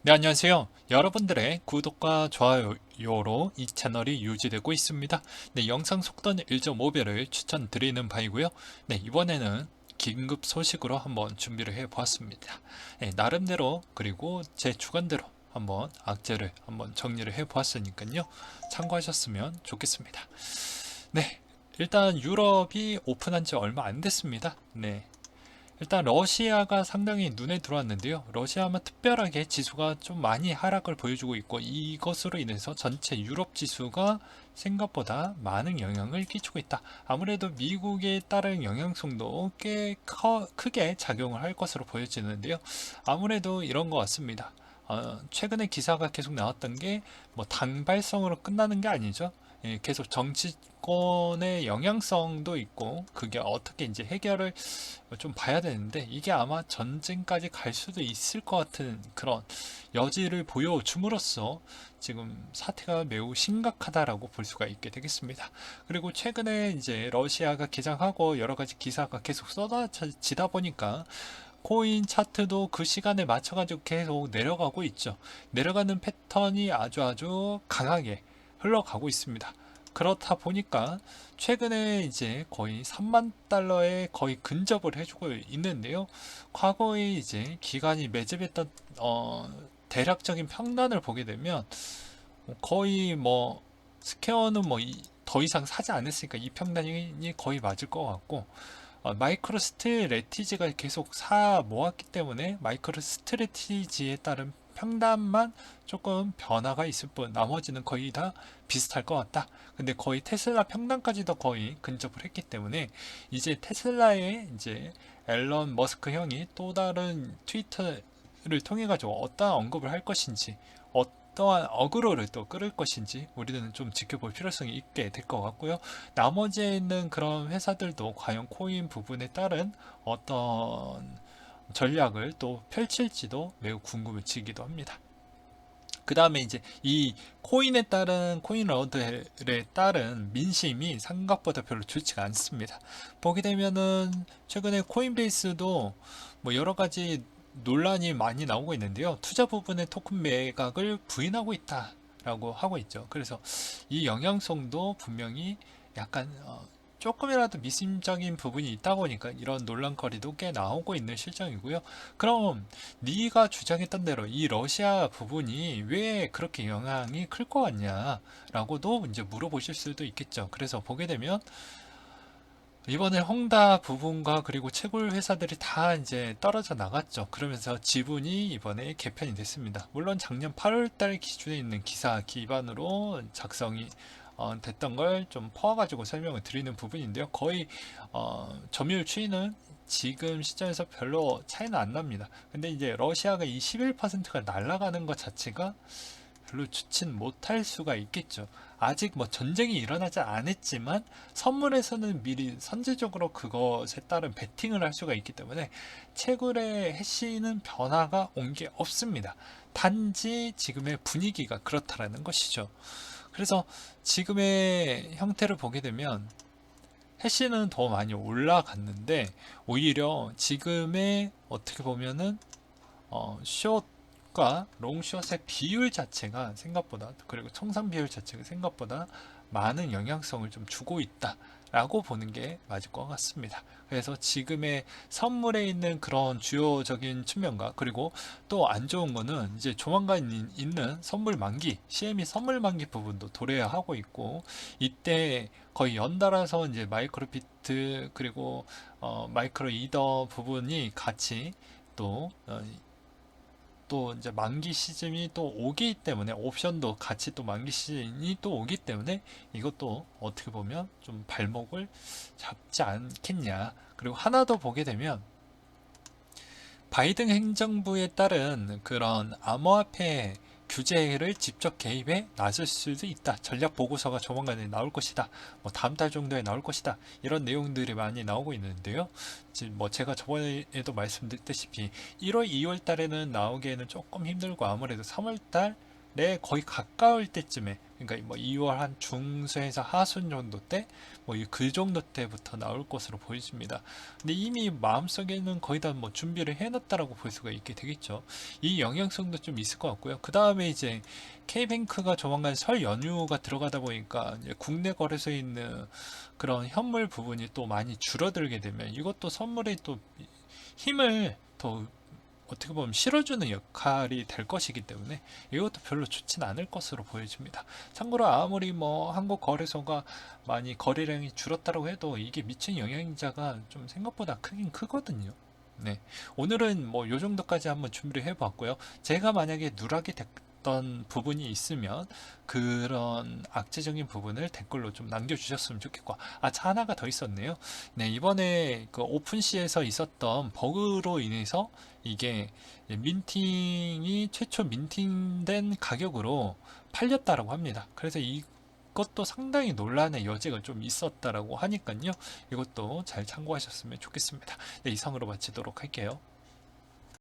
네, 안녕하세요. 여러분들의 구독과 좋아요로 이 채널이 유지되고 있습니다. 네, 영상 속도는 1.5배를 추천드리는 바이고요. 네, 이번에는 긴급 소식으로 한번 준비를 해 보았습니다. 네, 나름대로 그리고 제 주관대로 한번 악재를 한번 정리를 해 보았으니까요. 참고하셨으면 좋겠습니다. 네, 일단 유럽이 오픈한 지 얼마 안 됐습니다. 네, 일단 러시아가 상당히 눈에 들어왔는데요. 러시아만 특별하게 지수가 좀 많이 하락을 보여주고 있고 이것으로 인해서 전체 유럽 지수가 생각보다 많은 영향을 끼치고 있다. 아무래도 미국에 따른 영향성도 꽤 크게 작용을 할 것으로 보여지는데요. 아무래도 이런 것 같습니다. 최근에 기사가 계속 나왔던 게 뭐 단발성으로 끝나는 게 아니죠. 예, 계속 정치권의 영향성도 있고 그게 어떻게 이제 해결을 좀 봐야 되는데 이게 아마 전쟁까지 갈 수도 있을 것 같은 그런 여지를 보여줌으로써 지금 사태가 매우 심각하다라고 볼 수가 있게 되겠습니다. 그리고 최근에 이제 러시아가 개장하고 여러 가지 기사가 계속 쏟아지다 보니까 코인 차트도 그 시간에 맞춰가지고 계속 내려가고 있죠. 내려가는 패턴이 아주 강하게 흘러가고 있습니다. 그렇다 보니까 최근에 이제 거의 3만 달러에 거의 근접을 해주고 있는데요. 과거에 이제 기관이 매집했던 대략적인 평단을 보게 되면 거의 뭐 스퀘어는 뭐 더 이상 사지 않았으니까 이 평단이 거의 맞을 것 같고 마이크로 스트레티지가 계속 사 모았기 때문에 마이크로 스트레티지에 따른 평단만 조금 변화가 있을 뿐 나머지는 거의 다 비슷할 것 같다. 근데 거의 테슬라 평단까지도 거의 근접을 했기 때문에 이제 테슬라의 이제 앨런 머스크 형이 또 다른 트위터를 통해 가지고 어떠한 언급을 할 것인지 어떠한 어그로를 또 끌을 것인지 우리는 좀 지켜볼 필요성이 있게 될 것 같고요. 나머지에 있는 그런 회사들도 과연 코인 부분에 따른 어떤 전략을 또 펼칠지도 매우 궁금해지기도 합니다. 그 다음에 이제 이 코인에 따른 코인러들에 따른 민심이 생각보다 별로 좋지가 않습니다. 보게 되면은 최근에 코인베이스도 뭐 여러 가지 논란이 많이 나오고 있는데요. 투자 부분의 토큰 매각을 부인하고 있다라고 하고 있죠. 그래서 이 영향성도 분명히 약간 조금이라도 미심적인 부분이 있다 보니까 이런 논란거리도 꽤 나오고 있는 실정이고요. 그럼 네가 주장했던 대로 이 러시아 부분이 왜 그렇게 영향이 클 것 같냐라고도 이제 물어보실 수도 있겠죠. 그래서 보게 되면 이번에 헝다 부분과 그리고 채굴 회사들이 다 이제 떨어져 나갔죠. 그러면서 지분이 이번에 개편이 됐습니다. 물론 작년 8월달 기준에 있는 기사 기반으로 작성이 됐던 걸 좀 퍼와가지고 설명을 드리는 부분인데요. 거의 점유율 추이는 지금 시점에서 별로 차이는 안 납니다. 근데 이제 러시아가 이 11%가 날아가는 것 자체가 별로 좋진 못할 수가 있겠죠. 아직 뭐 전쟁이 일어나지 않았지만 선물에서는 미리 선제적으로 그것에 따른 베팅을 할 수가 있기 때문에 채굴의 해시는 변화가 온 게 없습니다. 단지 지금의 분위기가 그렇다라는 것이죠. 그래서 지금의 형태를 보게 되면 해시는 더 많이 올라갔는데 오히려 지금의 어떻게 보면은 숏과 롱숏의 비율 자체가 생각보다 그리고 청산 비율 자체가 생각보다 많은 영향성을 좀 주고 있다라고 보는 게 맞을 것 같습니다. 그래서 지금의 선물에 있는 그런 주요적인 측면과 그리고 또 안 좋은 거는 이제 조만간 있는 선물 만기, CME 선물 만기 부분도 도래하고 있고 이때 거의 연달아서 이제 마이크로 비트 그리고 마이크로 이더 부분이 같이 또 이제 만기 시즌이 또 오기 때문에 옵션도 같이 또 만기 시즌이 또 오기 때문에 이것도 어떻게 보면 좀 발목을 잡지 않겠냐. 그리고 하나 더 보게 되면 바이든 행정부에 따른 그런 암호화폐 규제를 직접 개입해 나설 수도 있다. 전략 보고서가 조만간에 나올 것이다. 뭐 다음 달 정도에 나올 것이다. 이런 내용들이 많이 나오고 있는데요. 지금 뭐 제가 저번에도 말씀드렸다시피 1월, 2월 달에는 나오기에는 조금 힘들고 아무래도 3월 달 거의 가까울 때쯤에, 그러니까 뭐 2월 한 중순에서 하순 정도 때, 뭐 그 정도 때부터 나올 것으로 보여집니다. 근데 이미 마음속에는 거의 다 뭐 준비를 해놨다라고 볼 수가 있게 되겠죠. 이 영향성도 좀 있을 것 같고요. 그 다음에 이제 K뱅크가 조만간 설 연휴가 들어가다 보니까 이제 국내 거래소에 있는 그런 현물 부분이 또 많이 줄어들게 되면 이것도 선물에 또 힘을 더 어떻게 보면 실어주는 역할이 될 것이기 때문에 이것도 별로 좋진 않을 것으로 보여집니다. 참고로 아무리 뭐 한국 거래소가 많이 거래량이 줄었다고 해도 이게 미친 영향자가 좀 생각보다 크긴 크거든요. 네, 오늘은 뭐 요 정도까지 한번 준비를 해봤고요. 제가 만약에 누락이 됐던 부분이 있으면 그런 악재적인 부분을 댓글로 좀 남겨주셨으면 좋겠고, 하나가 더 있었네요. 네, 이번에 그 오픈시에서 있었던 버그로 인해서 이게 민팅이 최초 민팅된 가격으로 팔렸다라고 합니다. 그래서 이것도 상당히 논란의 여지가 좀 있었다라고 하니까요. 이것도 잘 참고하셨으면 좋겠습니다. 네, 이상으로 마치도록 할게요.